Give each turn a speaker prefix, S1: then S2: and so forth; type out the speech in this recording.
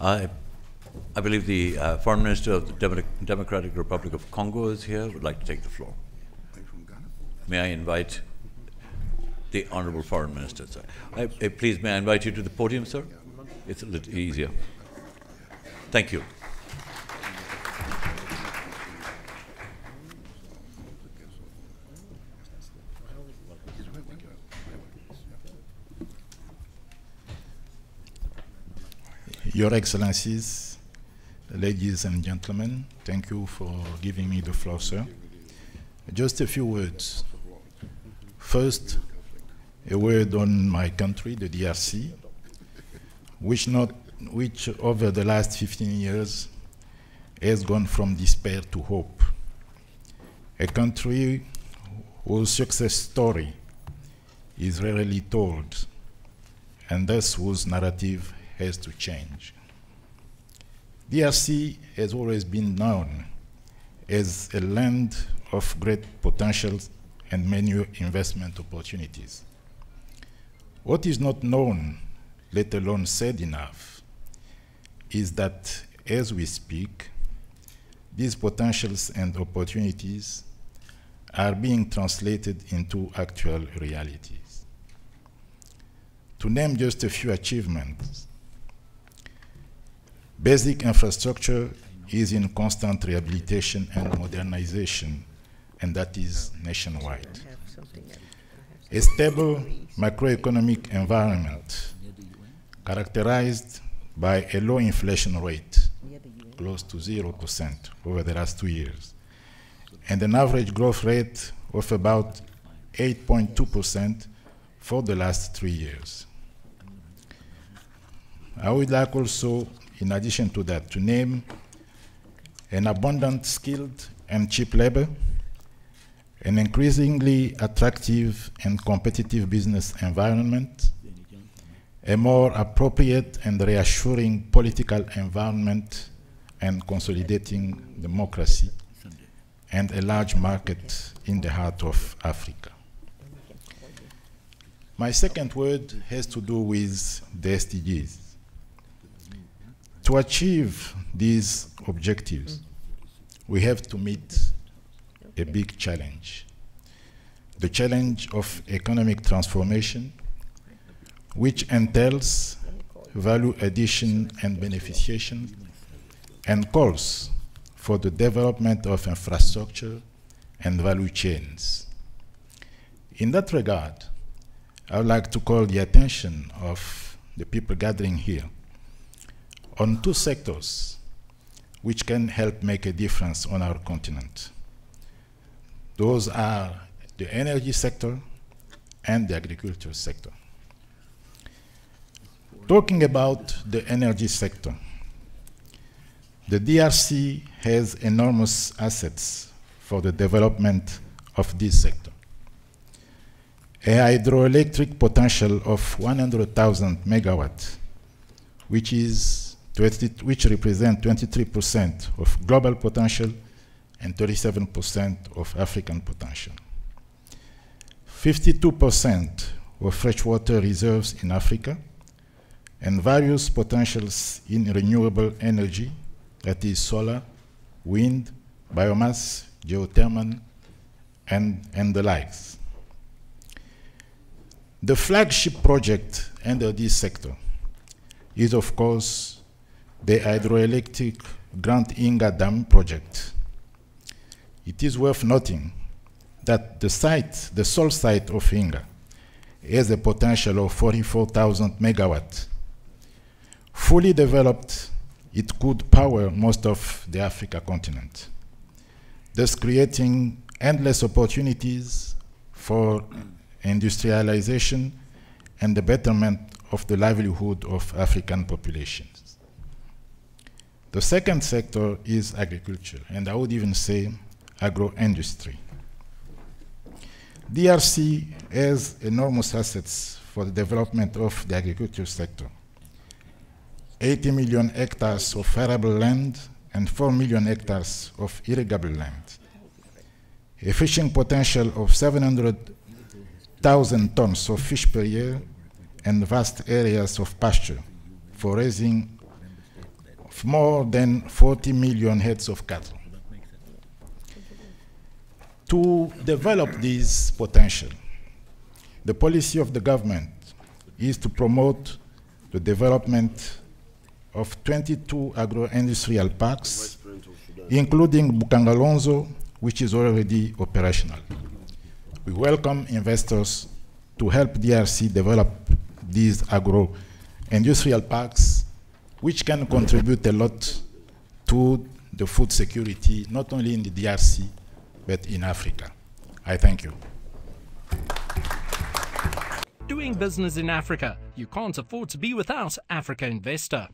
S1: I, I believe the Foreign Minister of the Democratic Republic of Congo is here, would like to take the floor. May I invite the Honourable Foreign Minister, sir. Please, may I invite you to the podium, sir? It's a little easier. Thank you.
S2: Your Excellencies, ladies and gentlemen, thank you for giving me the floor, sir. Just a few words. First, a word on my country, the DRC, which over the last 15 years has gone from despair to hope. A country whose success story is rarely told, and thus whose narrative has to change. DRC has always been known as a land of great potential and many investment opportunities. What is not known, let alone said enough, is that as we speak, these potentials and opportunities are being translated into actual realities. To name just a few achievements, basic infrastructure is in constant rehabilitation and modernization, and that is nationwide. A stable macroeconomic environment characterized by a low inflation rate, close to 0% over the last 2 years, and an average growth rate of about 8.2% for the last 3 years. I would like also, in addition to that, to name an abundant skilled and cheap labor, an increasingly attractive and competitive business environment, a more appropriate and reassuring political environment and consolidating democracy, and a large market in the heart of Africa. My second word has to do with the SDGs. To achieve these objectives, we have to meet a big challenge. The challenge of economic transformation, which entails value addition and beneficiation, and calls for the development of infrastructure and value chains. In that regard, I would like to call the attention of the people gathering here on two sectors which can help make a difference on our continent. Those are the energy sector and the agriculture sector. Talking about the energy sector, the DRC has enormous assets for the development of this sector. A hydroelectric potential of 100,000 megawatts, which represent 23% of global potential and 37% of African potential. 52% of freshwater reserves in Africa, and various potentials in renewable energy, that is solar, wind, biomass, geothermal, and the likes. The flagship project under this sector is, of course, the hydroelectric Grand Inga Dam project. It is worth noting that the sole site of Inga has a potential of 44,000 megawatts. Fully developed, it could power most of the Africa continent, thus creating endless opportunities for industrialization and the betterment of the livelihood of African populations. The second sector is agriculture, and I would even say agro-industry. DRC has enormous assets for the development of the agriculture sector. 80 million hectares of arable land and 4 million hectares of irrigable land. A fishing potential of 700,000 tons of fish per year and vast areas of pasture for raising of more than 40 million heads of cattle. To develop this potential, the policy of the government is to promote the development of 22 agro-industrial parks, including Bukangalonzo, which is already operational. We welcome investors to help DRC develop these agro-industrial parks, which can contribute a lot to the food security, not only in the DRC, but in Africa. I thank you.
S3: Doing business in Africa, you can't afford to be without Africa Investor.